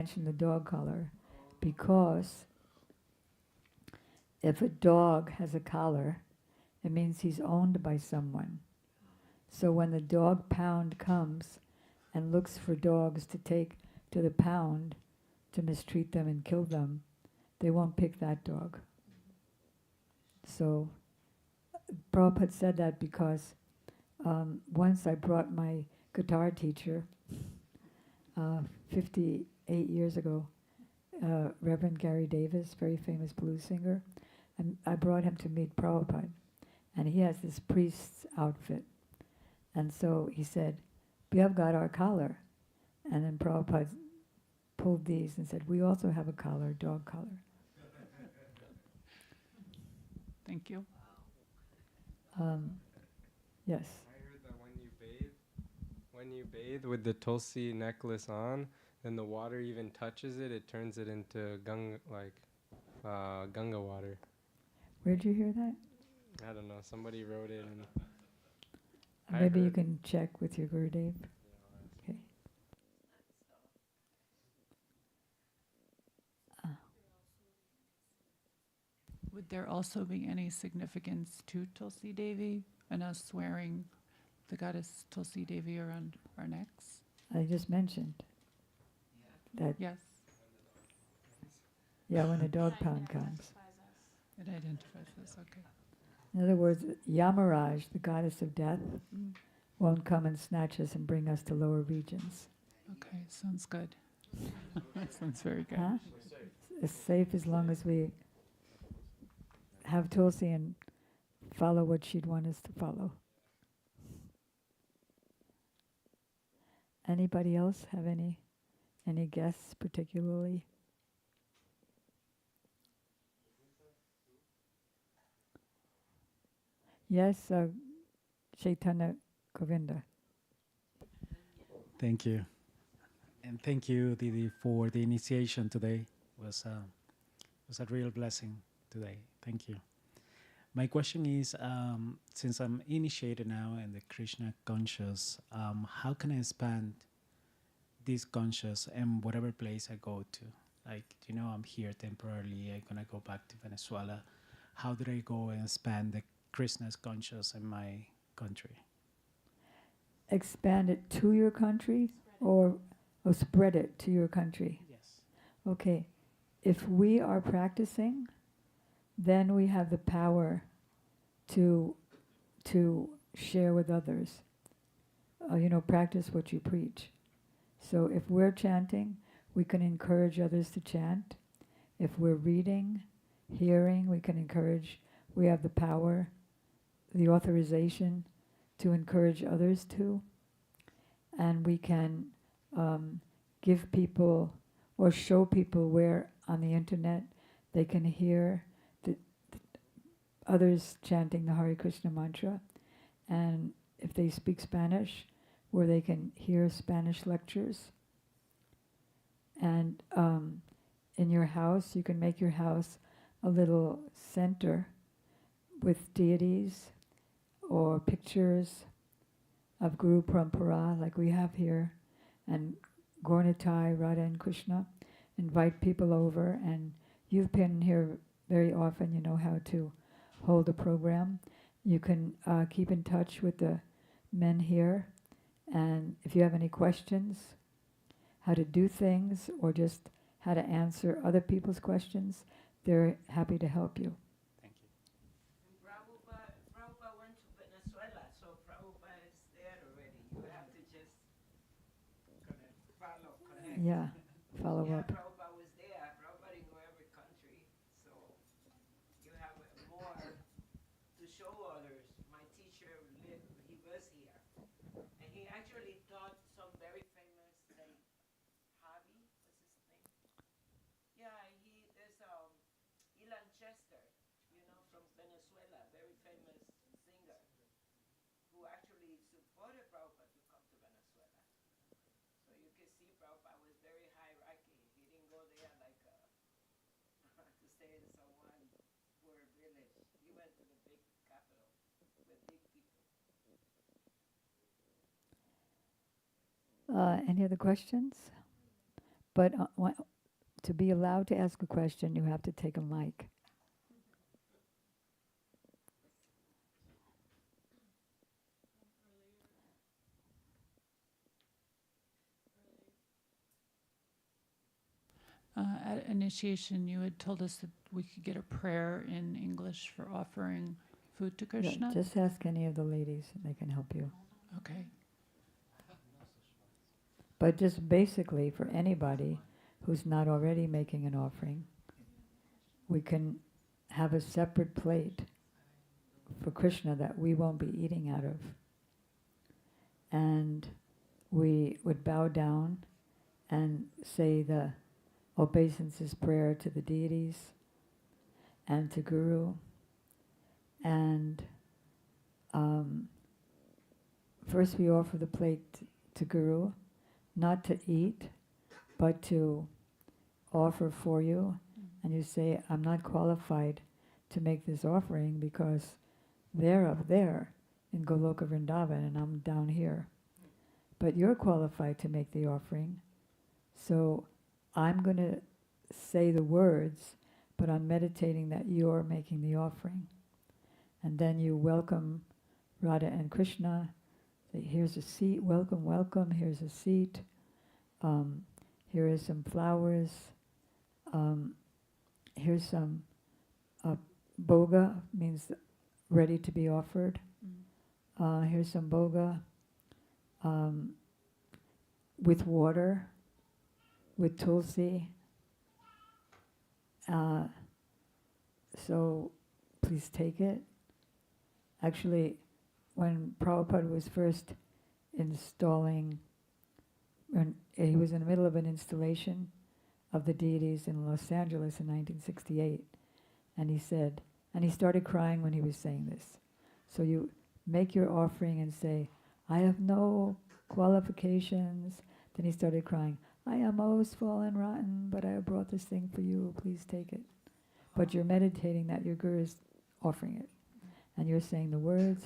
mentioned the dog collar because if a dog has a collar, it means he's owned by someone. So when the dog pound comes and looks for dogs to take to the pound to mistreat them and kill them, they won't pick that dog. So Prabhupada said that because once I brought my guitar teacher 58 years ago, Reverend Gary Davis, very famous blues singer, and I brought him to meet Prabhupada. And he has this priest's outfit. And so he said, we have got our collar. And then Prabhupada pulled these and said, we also have a collar, dog collar. Thank you. Yes. I heard that when you bathe with the Tulsi necklace on, then the water even touches it, it turns it into Ganga water. Where'd you hear that? I don't know, somebody wrote it and Maybe you can check with your Gurudev. Okay. Would there also be any significance to Tulsi Devi and us wearing the goddess Tulsi Devi around our necks? I just mentioned that, Yes, yeah, when the dog pound comes. it identifies us. Okay. In other words, Yamaraj, the goddess of death, Mm. won't come and snatch us and bring us to lower regions. Okay, sounds good. That sounds very good. Huh? It's safe as long as we have Tulsi and follow what she'd want us to follow. Anybody else have any guests particularly? Yes, Chaitanya Govinda. Thank you. And thank you, Didi, for the initiation today. Was a real blessing today. Thank you. My question is, since I'm initiated now in the Krishna conscious, how can I expand this conscious in whatever place I go to? Like, I'm here temporarily. I'm gonna go back to Venezuela. How do I go and expand the Krishna's conscious in my country? Expand it to your country or spread it to your country? Yes. Okay. If we are practicing, then we have the power to share with others. Practice what you preach. So if we're chanting, we can encourage others to chant. If we're reading, hearing, we can encourage. We have the power, the authorization to encourage others to. And we can give people or show people where on the internet they can hear the others chanting the Hare Krishna mantra. And if they speak Spanish, where they can hear Spanish lectures. And in your house, you can make your house a little center with deities or pictures of Guru Parampara, like we have here, and Gaurnitai, Radha and Krishna. Invite people over, and you've been here very often, you know how to hold a program. You can keep in touch with the men here, and if you have any questions, how to do things, or just how to answer other people's questions, they're happy to help you. Thank you. Prabhupada went to Venezuela, so Prabhupada is there already. You have to just connect. Yeah, follow Yeah, up. Prabhupada was there. Prabhupada in every country, so you have more to show others. My teacher lived, he was here, and he actually taught some very famous, like Javi, what's his name? Yeah, there's Ilan Chester, from Venezuela, very famous singer, who actually supported Prabhupada to come to Venezuela. So you can see Prabhupada was very hierarchy. He didn't go there like to stay in someone poor village. He went to the big capital with big people. Any other questions? But to be allowed to ask a question, you have to take a mic. At initiation, you had told us that we could get a prayer in English for offering food to Yeah, Krishna. just ask any of the ladies, and they can help you. Okay. But just basically, for anybody who's not already making an offering, we can have a separate plate for Krishna that we won't be eating out of. And we would bow down and say the obeisances prayer to the deities and to Guru. And first we offer the plate to Guru, not to eat, but to offer for you. And you say, I'm not qualified to make this offering because they're up there in Goloka Vrindavan and I'm down here. But you're qualified to make the offering. So I'm going to say the words, but I'm meditating that you're making the offering. And then you welcome Radha and Krishna. Say, here's a seat, welcome, welcome, here's a seat. Here is some flowers. Here's some boga, means ready to be offered. Here's some boga with water, with tulsi. So please take it. Actually, when Prabhupada was first installing, when he was in the middle of an installation of the deities in Los Angeles in 1968, and he said, and he started crying when he was saying this. So you make your offering and say, I have no qualifications. Then he started crying, I am most fallen rotten, but I have brought this thing for you, please take it. But you're meditating that your Guru is offering it. And you're saying the words,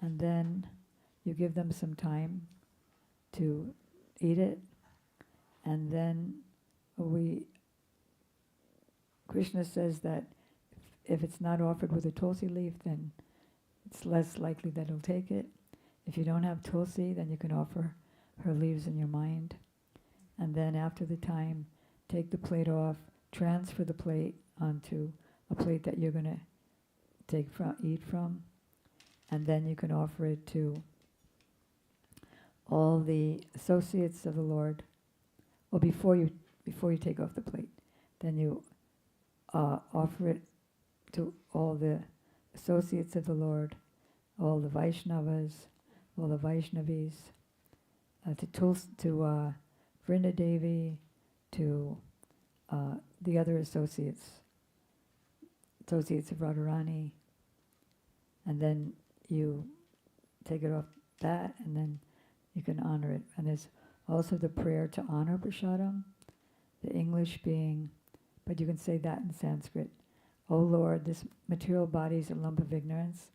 and then you give them some time to eat it, and then Krishna says that if it's not offered with a tulsi leaf, then it's less likely that he'll take it. If you don't have tulsi, then you can offer her leaves in your mind. And then after the time, take the plate off, transfer the plate onto a plate that you're going to eat from, and then you can offer it to all the associates of the Lord. Well, before you take off the plate, then you offer it to all the associates of the Lord, all the Vaishnavas, all the Vaishnavis, to Vrinda Devi, to the other associates of Radharani, and then you take it off that, and then you can honor it. And there's also the prayer to honor prasadam, the English being, but you can say that in Sanskrit. O Lord, this material body is a lump of ignorance,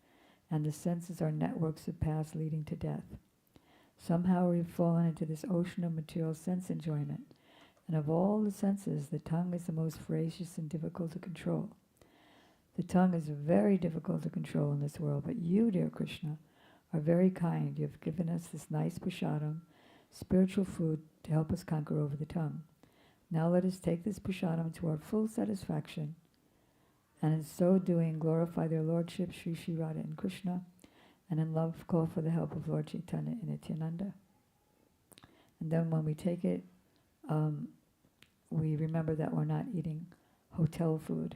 and the senses are networks of paths leading to death. Somehow we've fallen into this ocean of material sense enjoyment, and of all the senses, the tongue is the most voracious and difficult to control. The tongue is very difficult to control in this world, but you, dear Krishna, are very kind. You have given us this nice prasadam, spiritual food, to help us conquer over the tongue. Now let us take this prasadam to our full satisfaction, and in so doing glorify their lordship, Sri Sri Radha and Krishna, and in love call for the help of Lord Chaitanya and Nityananda. And then when we take it, we remember that we're not eating hotel food.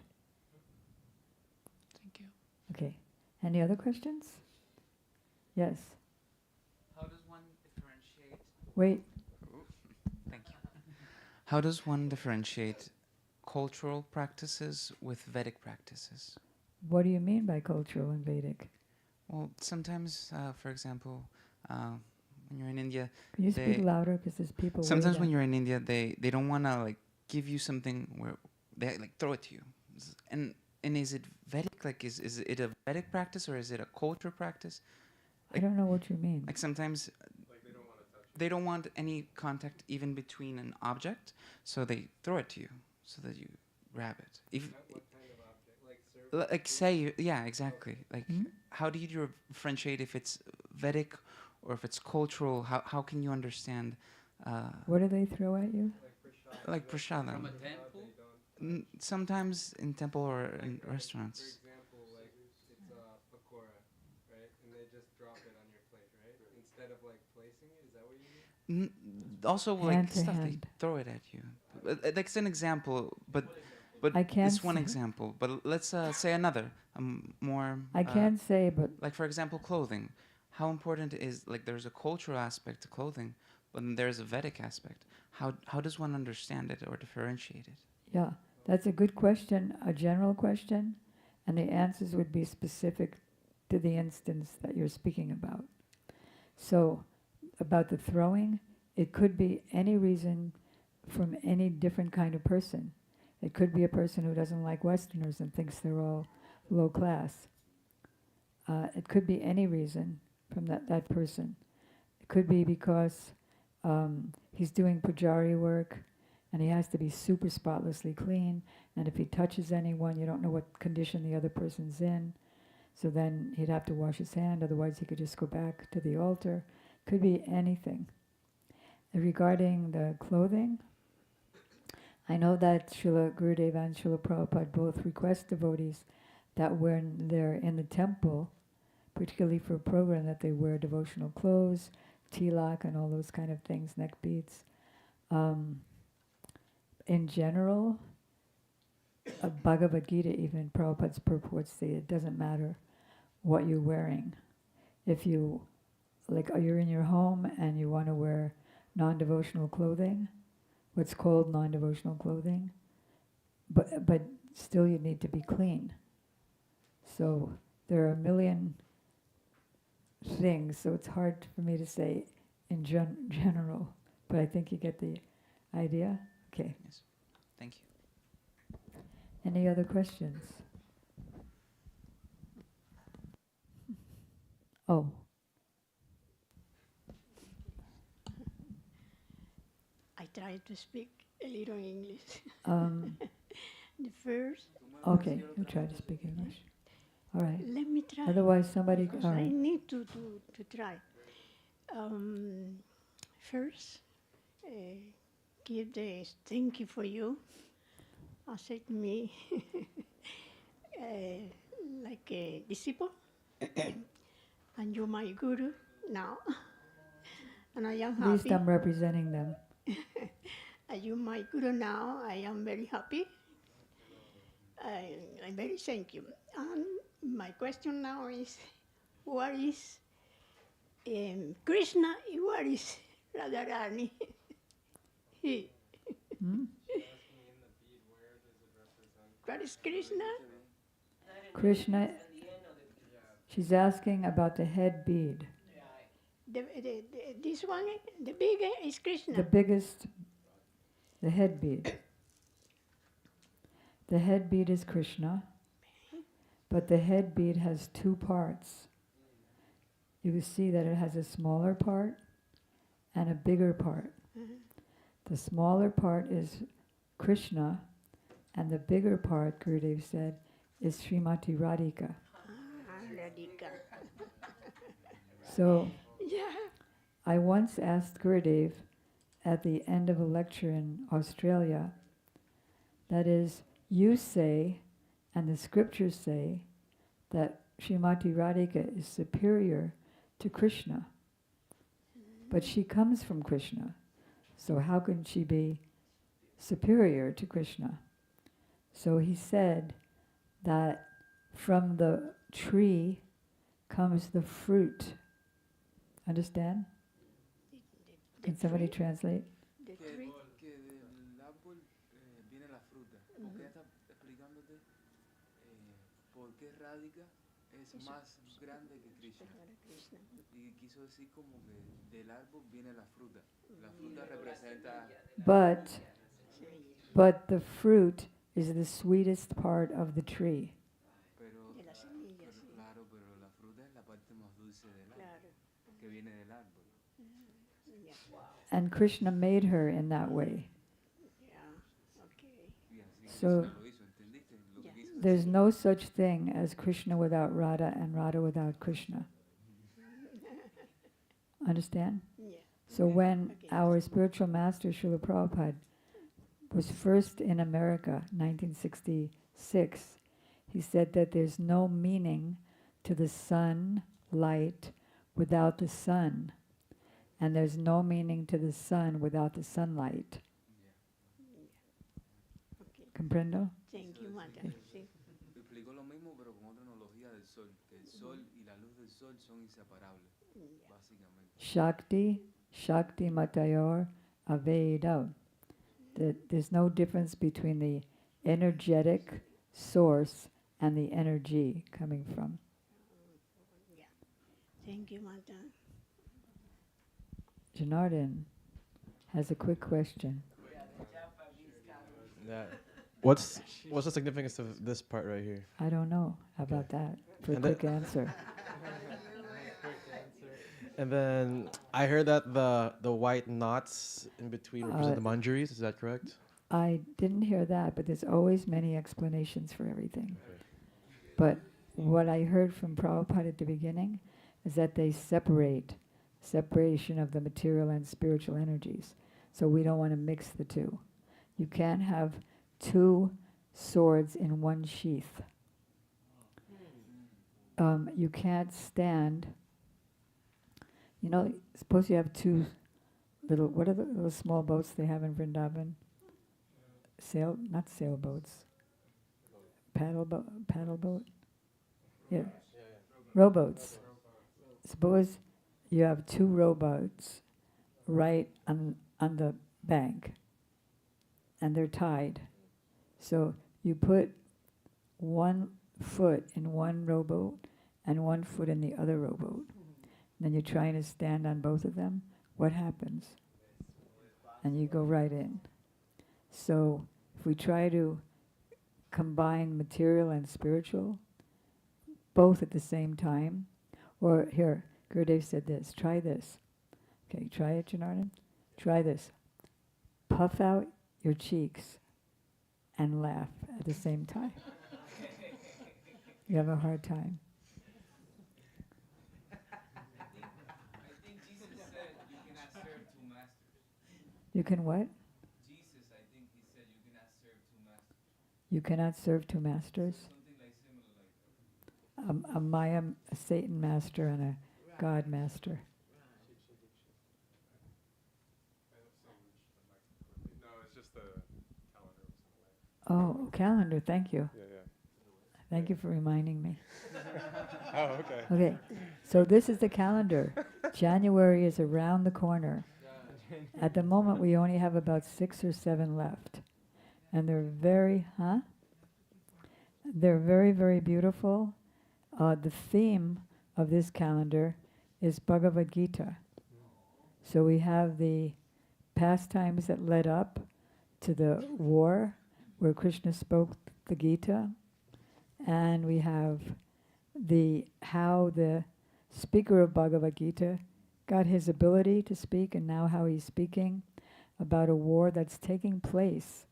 Thank you. Okay. Any other questions? Yes. How does one differentiate? Wait. Thank you. How does one differentiate cultural practices with Vedic practices? What do you mean by cultural and Vedic? Well, sometimes, for example, when you're in India, Can you speak They- louder because there's people. way sometimes when down. you're in India, they don't want to like give you something where they like throw it to you. And is it Vedic? Like, is it a Vedic practice or is it a culture practice? I don't know what you mean. Like sometimes, Like they don't want to touch they don't want any contact even between an object, so they throw it to you so that you grab it. If What kind of object? Like serve? like say yeah, exactly. Like Hmm? how do you differentiate if it's Vedic or if it's cultural? How can you understand What do they throw at you? like prashadam? From a temple? They don't. Sometimes in temple or in For restaurants. example, like it's a pakora, right? And they just drop it on your plate, right? Instead of like placing it, is that what you mean? Also, Hand like to stuff they hand. throw it at you. That's an example, but I can't it's one say- example. But let's say another, more. I can't say, but Like for example, clothing. How important is like there's a cultural aspect to clothing, but then there's a Vedic aspect. How does one understand it or differentiate it? yeah, that's a good question, a general question, and the answers would be specific to the instance that you're speaking about. So, about the throwing, it could be any reason from any different kind of person. It could be a person who doesn't like Westerners and thinks they're all low class. It could be any reason from that person. It could be because he's doing pujari work and he has to be super spotlessly clean, and if he touches anyone, you don't know what condition the other person's in, so then he'd have to wash his hand, otherwise he could just go back to the altar. Could be anything. Regarding the clothing, I know that Srila Gurudev and Srila Prabhupada both request devotees that when they're in the temple, particularly for a program, that they wear devotional clothes, tilak and all those kind of things, neck beads. In general, a Bhagavad Gita, even Prabhupada's purports say it doesn't matter what you're wearing. If you, like, you're in your home and you want to wear non-devotional clothing, what's called non-devotional clothing, but still you need to be clean. So there are a million things, so it's hard for me to say in general, but I think you get the idea. Okay. Yes. Thank you. Any other questions? Oh, I try to speak a little English. um, The first, okay, you try to speak English. All right. let me try. Otherwise, somebody. Because All I right. need to try. First, give the thank you for you. Accept me like a disciple, and you're my guru now. And I am At least happy. I'm representing them. As you my guru now, I am very happy. I'm very thank you. And my question now is, what is Krishna? What is Radharani? He. Hmm? What is Krishna? Krishna. She's asking about the head bead. This one, the big is Krishna. The biggest, the head bead. The head bead is Krishna, but the head bead has two parts. You will see that it has a smaller part and a bigger part. The smaller part is Krishna, and the bigger part, Gurudev said, is Srimati Radhika. Radhika. So Yeah. I once asked Gurudev at the end of a lecture in Australia, that is, you say, and the scriptures say, that Srimati Radhika is superior to Krishna. But she comes from Krishna, so how can she be superior to Krishna? So he said that from the tree comes the fruit. Understand? Can somebody translate? The tree. Que del árbol viene la fruta. Porque ella está explicándote por qué Radhika es más grande que Krishna. Krishna. Y quiso decir como que del árbol viene la fruta. La fruta representa... But the fruit is the sweetest part of the tree. Pero, De la semilla, sí. claro, pero la fruta es la parte más dulce del árbol. Claro. Que viene del árbol. Ya. and Krishna made her in that way. Yeah. Okay. Y así So- Krishna lo hizo, ¿entendiste? Lo que Yeah. quise There's decir. no such thing as Krishna without Radha and Radha without Krishna. Understand? Yeah. So when Okay. our spiritual master Srila Prabhupada was first in America, 1966, he said that there's no meaning to the sun light without the sun, and there's no meaning to the sun without the sunlight. Okay. Comprendo? Thank you, madam. Sí. Explicó lo mismo, pero con otra analogía del sol, que el sol y la luz del sol son inseparables, Yeah. básicamente. Shakti Matayor Aveda. That there's no difference between the energetic source and the energy coming from. Yeah. Thank you, madam. Janardhan has a quick question. That. What's the significance of this part right here? I don't know. How about that? For a And the- quick answer. And then I heard that the white knots in between represent the manjaris. Is that correct? I didn't hear that, but there's always many explanations for everything. But what I heard from Prabhupada at the beginning is that they separation of the material and spiritual energies. So we don't want to mix the two. You can't have two swords in one sheath. You can't stand. You know, suppose you have two little, what are the little small boats they have in Vrindavan? Not sailboats. Paddle boat? Yeah. Rowboats. Suppose you have two rowboats right on the bank, and they're tied. So you put one foot in one rowboat and one foot in the other rowboat. Then you're trying to stand on both of them. What happens? And you go right in. So if we try to combine material and spiritual, both at the same time, or here, Gurudev said this, try this. Okay, try it, Janardhan. Try this. Puff out your cheeks and laugh at the same time. You have a hard time. I think Jesus said you cannot serve two masters. You can what? Jesus, I think he said you cannot serve two masters. You cannot serve two masters. Something like similar like that. A Maya, a Satan master, and a God master. No, it's just the calendar was in the way. Oh, calendar, thank you. Yeah, Thank you for reminding me. yeah. Oh, okay. Okay, so this is the calendar. January is around the corner. At the moment, we only have about 6 or 7 left. And they're very, They're very, very beautiful. The theme of this calendar is Bhagavad Gita. So we have the pastimes that led up to the war, where Krishna spoke the Gita. And we have how the speaker of Bhagavad Gita got his ability to speak, and now how he's speaking about a war that's taking place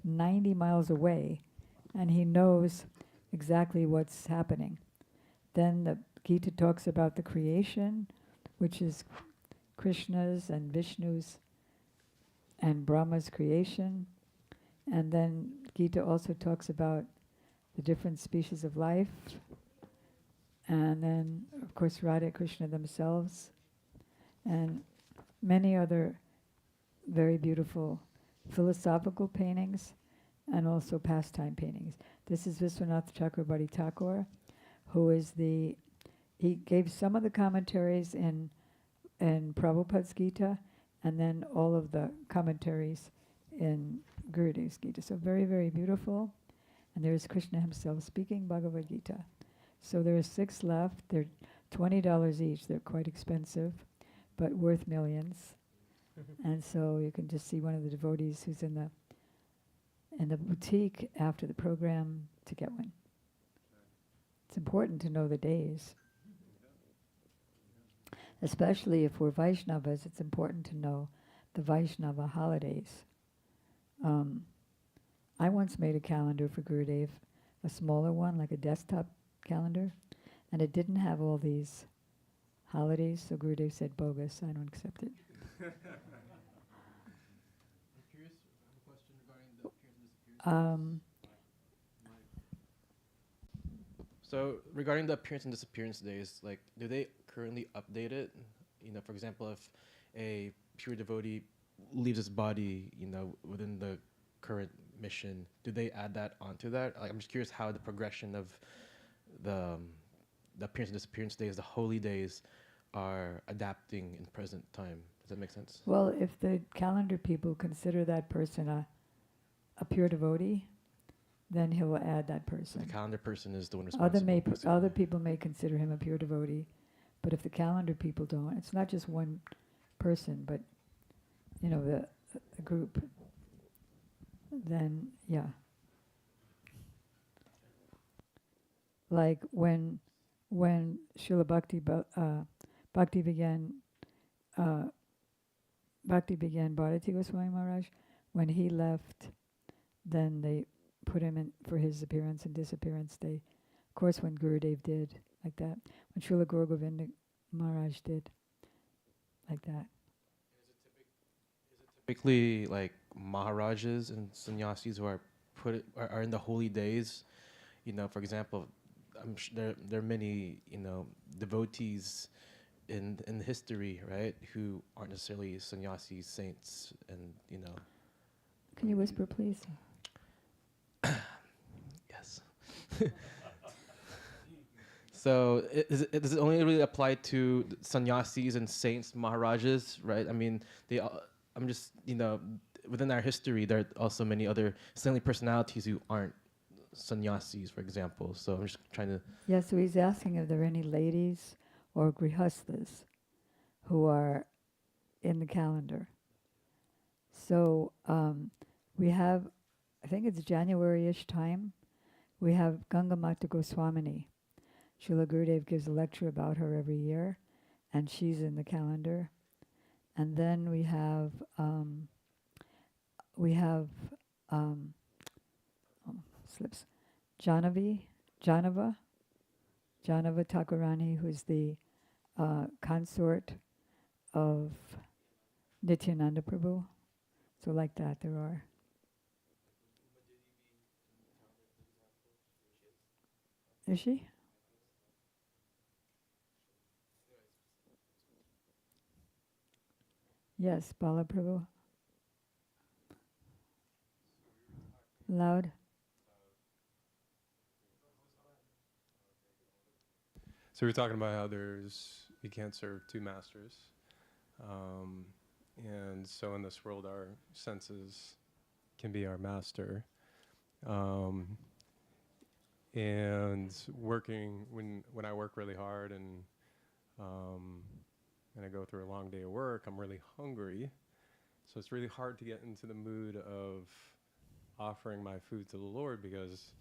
90 miles away, and he knows exactly what's happening. Then the Gita talks about the creation, which is Krishna's and Vishnu's and Brahma's creation. And then Gita also talks about the different species of life. And then, of course, Radha and Krishna themselves. And many other very beautiful philosophical paintings and also pastime paintings. This is Vishwanath Chakrabarti Thakur, who is he gave some of the commentaries in Prabhupada's Gita, and then all of the commentaries in Gurudev's Gita. So very, very beautiful. And there's Krishna himself speaking Bhagavad Gita. So there are 6 left. They're $20 each. They're quite expensive, but worth millions. And so you can just see one of the devotees who's in the boutique after the program to get one. It's important to know the days. Especially if we're Vaishnavas, it's important to know the Vaishnava holidays. I once made a calendar for Gurudev, a smaller one, like a desktop calendar, and it didn't have all these holidays, so Gurudev said, bogus, I don't accept it. Um, So regarding the appearance and disappearance days, like, do they currently update it? You know, for example, if a pure devotee leaves his body, you know, within the current mission, do they add that onto that? Like, I'm just curious how the progression of the appearance and disappearance days, the holy days, are adapting in present time. Does that make sense? well, if the calendar people consider that person a pure devotee, then he'll add that So person. the calendar person is the one responsible. Other people may consider him a pure devotee, but if the calendar people don't, it's not just one person, but you know the group. Then yeah, like when Srila Bhakti began Bharati Goswami Maharaj, when he left, then they put him in for his appearance and disappearance day. Of course, when Gurudev did like that, when Srila Gaura Govinda Maharaj did like that. Typically, like Maharajas and sannyasis who are are in the holy days. You know, for example, there are many, you know, devotees in history, right, who aren't necessarily sannyasis, saints, and you know. Can you whisper, please? Yes. So does it only really apply to sannyasis and saints, maharajas, right? I mean, I'm just, you know, within our history, there are also many other saintly personalities who aren't sannyasis, for example. So I'm just trying to. Yeah, so he's asking if there are any ladies or grihasthas who are in the calendar. So we have, I think it's January-ish time, we have Gangamata Goswamini. Srila Gurudev gives a lecture about her every year, and she's in the calendar. And then we have Janava Thakurani, who's the consort of Nityananda Prabhu. So like that, there are. Is she? Yes, Bala Prabhu. Loud. So we're talking about how you can't serve two masters. And so in this world, our senses can be our master. And working, when I work really hard and I go through a long day of work, I'm really hungry. So it's really hard to get into the mood of offering my food to the Lord, because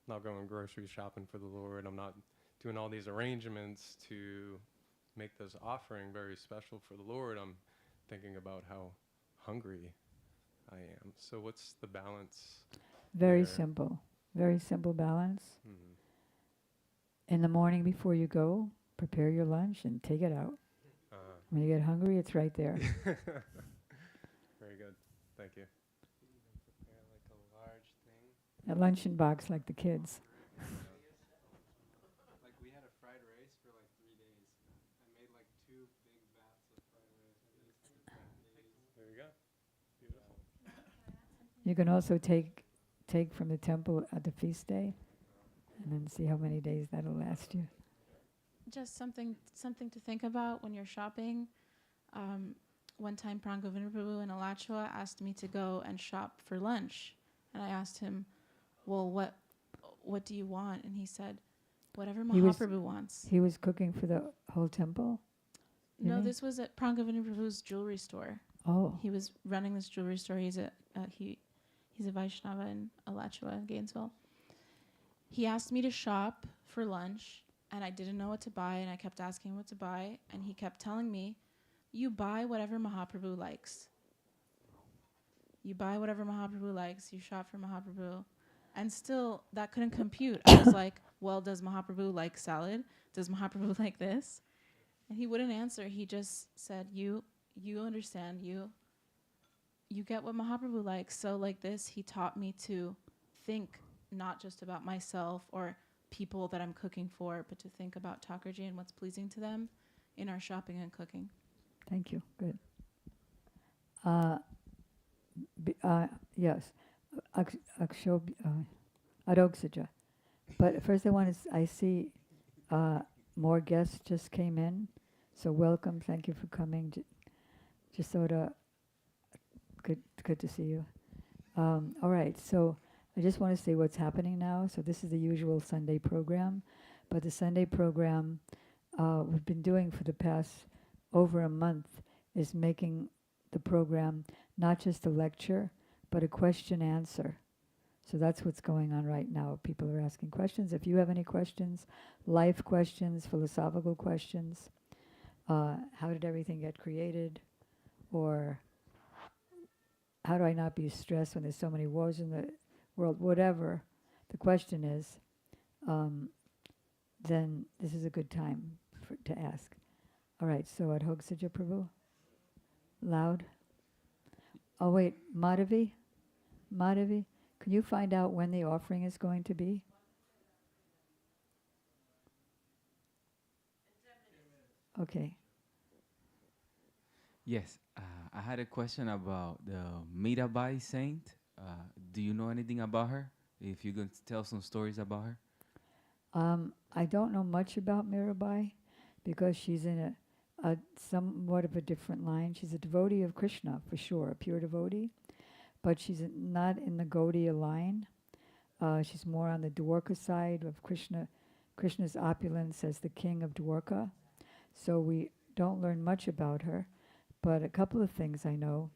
not going grocery shopping for the Lord. I'm not doing all these arrangements to make this offering very special for the Lord. I'm thinking about how hungry I am. So what's the balance? Very there? simple. Very simple balance. Mm-hmm. In the morning before you go, prepare your lunch and take it out. When you get hungry, it's right there. Very good. Thank you. Prepare like a large thing. A luncheon box like the kids. Like we had a fried rice for like 3 days. I made like 2 big vats of fried rice. There you go. Beautiful. You can also take from the temple at the feast day, and then see how many days that'll last you. Just something to think about when you're shopping. One time Prangavinda Prabhu in Alachua asked me to go and shop for lunch. And I asked him, well, what do you want? And he said, whatever Mahaprabhu wants. He was cooking for the whole temple? No, this was at Prangavinda Prabhu's jewelry store. Oh. He was running this jewelry store. He's a Vaishnava in Alachua, Gainesville. He asked me to shop for lunch, and I didn't know what to buy, and I kept asking what to buy, and he kept telling me you buy whatever Mahaprabhu likes. You buy whatever Mahaprabhu likes, you shop for Mahaprabhu. And still, that couldn't compute. I was like, well, does Mahaprabhu like salad? Does Mahaprabhu like this? And he wouldn't answer. He just said, you understand, you get what Mahaprabhu likes. So like this, he taught me to think not just about myself or people that I'm cooking for, but to think about Thakurji and what's pleasing to them in our shopping and cooking. Thank you. Good. Yes, Arogsaja. But first I see more guests just came in. So welcome. Thank you for coming. Jasoda, good to see you. All right. So I just want to say what's happening now. So this is the usual Sunday program. But the Sunday program we've been doing for the past over a month is making the program not just a lecture, but a question-answer. So that's what's going on right now. People are asking questions. If you have any questions, life questions, philosophical questions, how did everything get created? Or how do I not be stressed when there's so many wars in the world? Whatever the question is, then this is a good time to ask. All right, so Adhogsaja Prabhu. Loud. Oh wait, Madhavi, can you find out when the offering is going to be? Okay. Yes, I had a question about the Mirabai saint. Do you know anything about her? If you can tell some stories about her. I don't know much about Mirabai because she's in a somewhat of a different line. She's a devotee of Krishna, for sure, a pure devotee, but she's not in the Gaudiya line. She's more on the Dwarka side of Krishna. Krishna's opulence as the king of Dwarka. So we don't learn much about her, but a couple of things I know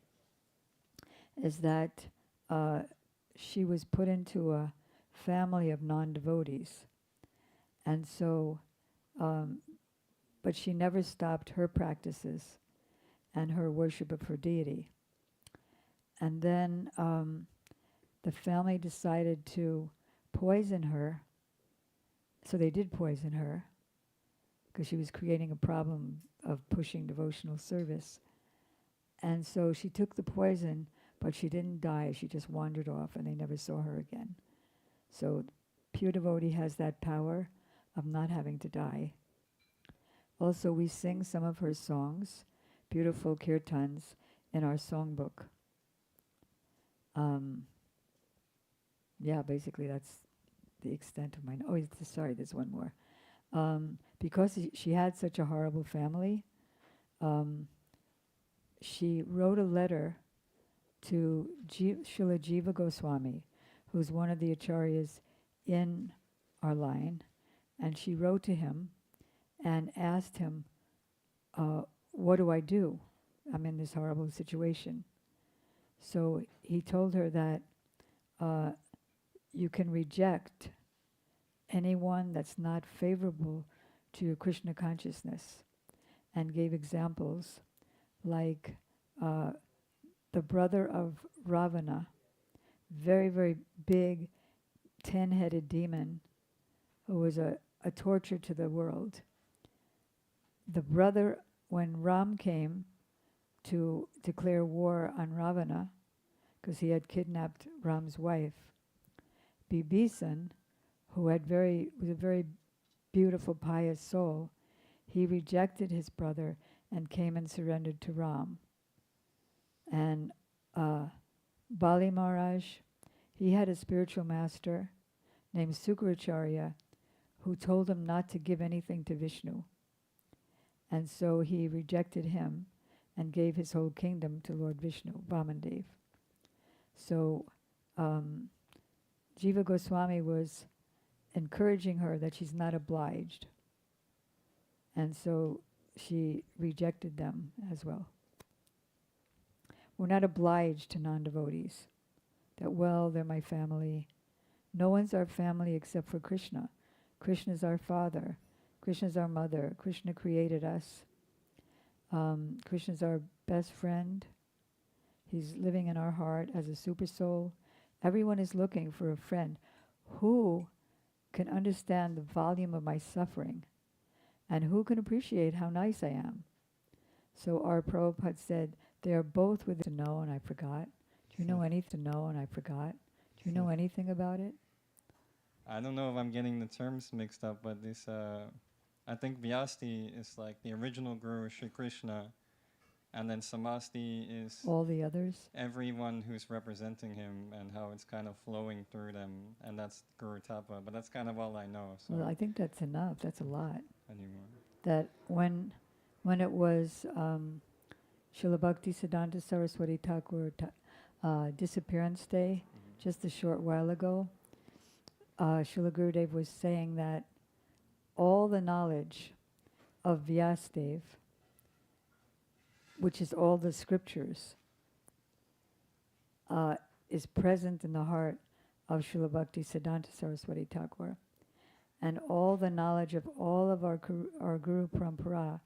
is that she was put into a family of non-devotees. And so, but she never stopped her practices and her worship of her deity. And then the family decided to poison her. So they did poison her because she was creating a problem of pushing devotional service. And so she took the poison, but she didn't die. She just wandered off and they never saw her again. So pure devotee has that power of not having to die. Also, we sing some of her songs, beautiful kirtans, in our songbook. Yeah, basically that's the extent of my... sorry, there's one more. Because she had such a horrible family, she wrote a letter to Srila Jiva Goswami, who's one of the acharyas in our line, and she wrote to him and asked him, what do I do? I'm in this horrible situation. So he told her that you can reject anyone that's not favorable to Krishna consciousness, and gave examples like the brother of Ravana, very, very big 10-headed demon who was a torture to the world. The brother, when Ram came to declare war on Ravana, because he had kidnapped Ram's wife, Bibhisan, who was a very beautiful, pious soul, he rejected his brother and came and surrendered to Ram. And Bali Maharaj, he had a spiritual master named Sukracharya who told him not to give anything to Vishnu. And so he rejected him and gave his whole kingdom to Lord Vishnu, Vamandev. So Jiva Goswami was encouraging her that she's not obliged. And so she rejected them as well. We're not obliged to non-devotees. That, well, they're my family. No one's our family except for Krishna. Krishna's our father. Krishna's our mother. Krishna created us. Krishna's our best friend. He's living in our heart as a super soul. Everyone is looking for a friend who can understand the volume of my suffering and who can appreciate how nice I am. So our Prabhupada said, they are both with to know and I forgot. Do you know anything to know and I forgot? Do you know anything about it? I don't know if I'm getting the terms mixed up, but this, I think Vyasti is like the original Guru Sri Krishna, and then Samasti is All the others? everyone who's representing him and how it's kind of flowing through them, and that's Guru Tapa. But that's kind of all I know. So Well, I think that's enough. That's a lot. anymore. That when it was Srila Bhakti Siddhanta Saraswati Thakur disappearance day, just a short while ago, Srila Gurudev was saying that all the knowledge of Vyasadev, which is all the scriptures, is present in the heart of Srila Bhakti Siddhanta Saraswati Thakur. And all the knowledge of all of our Guru Parampara,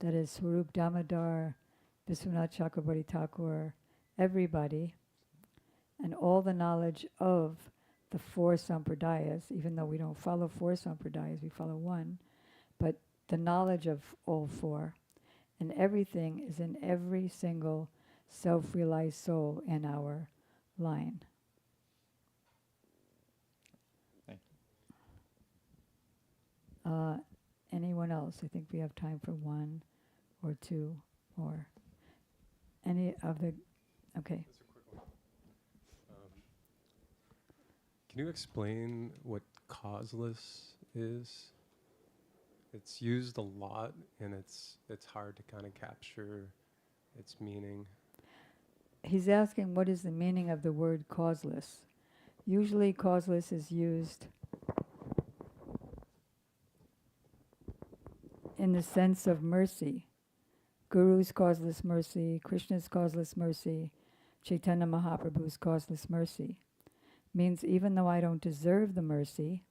that is Swarup Damodar, Vishwanath Chakrabarti Thakur, everybody, and all the knowledge of the four sampradayas, even though we don't follow four sampradayas, we follow one, but the knowledge of all four, and everything is in every single self-realized soul in our line. Thank Anyone else? I think we have time for one or two more. Any of the, okay. That's a quick one. Can you explain what causeless is? It's used a lot, and it's hard to kind of capture its meaning. He's asking what is the meaning of the word causeless. Usually causeless is used in the sense of mercy. Guru's causeless mercy, Krishna's causeless mercy, Chaitanya Mahaprabhu's causeless mercy. Means even though I don't deserve the mercy,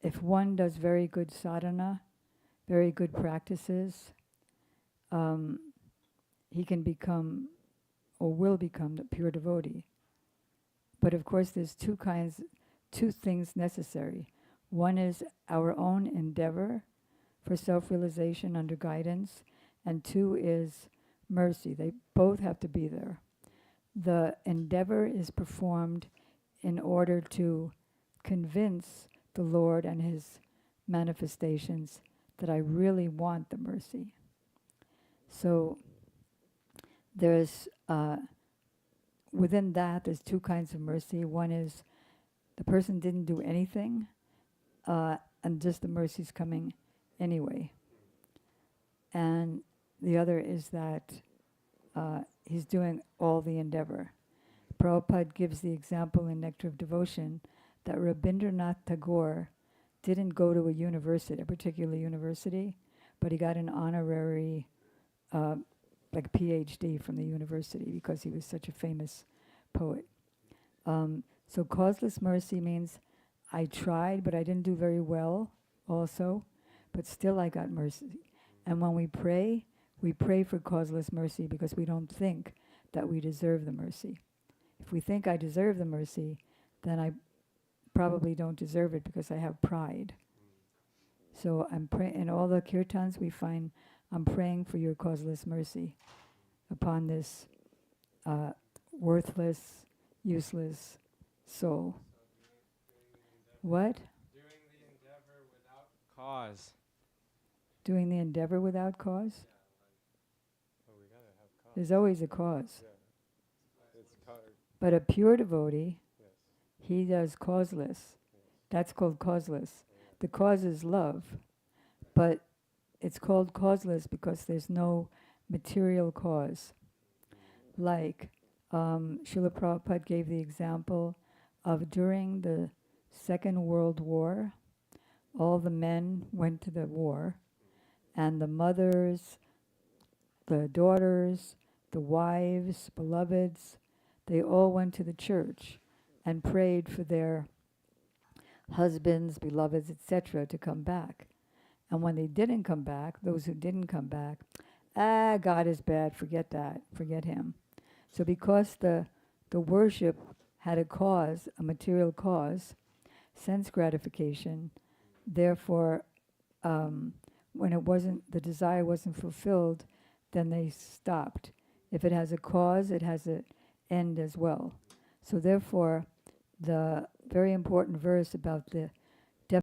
if one does very good sadhana, very good practices, he can become or will become the pure devotee. But of course there's two things necessary. One is our own endeavor for self-realization under guidance, and two is mercy. They both have to be there. The endeavor is performed in order to convince the Lord and His manifestations that I really want the mercy. So there's, within that, there's two kinds of mercy. One is the person didn't do anything, and just the mercy's coming anyway. And the other is that he's doing all the endeavor. Prabhupada gives the example in Nectar of Devotion that Rabindranath Tagore didn't go to a particular university, but he got an honorary like PhD from the university because he was such a famous poet. So causeless mercy means I tried, but I didn't do very well also, but still I got mercy. And when we pray for causeless mercy because we don't think that we deserve the mercy. If we think I deserve the mercy, then I probably don't deserve it because I have pride. So I'm praying, in all the kirtans we find, I'm praying for your causeless mercy upon this worthless, useless soul. What? Doing the endeavor without cause. Doing the endeavor without cause? Oh, we gotta have cause. There's always a cause. Yeah. It's But a pure devotee, yes. he does causeless. That's called causeless. The cause is love, but it's called causeless because there's no material cause. Like Srila Prabhupada gave the example of during the Second World War, all the men went to the war, and the mothers, the daughters, the wives, beloveds, they all went to the church and prayed for their husbands, beloveds, etc., to come back. And when they didn't come back, those who didn't come back, God is bad, forget that, forget him. So because the worship had a cause, a material cause, sense gratification, therefore, when it wasn't, the desire wasn't fulfilled, then they stopped. If it has a cause, it has an end as well. So therefore, the very important verse about the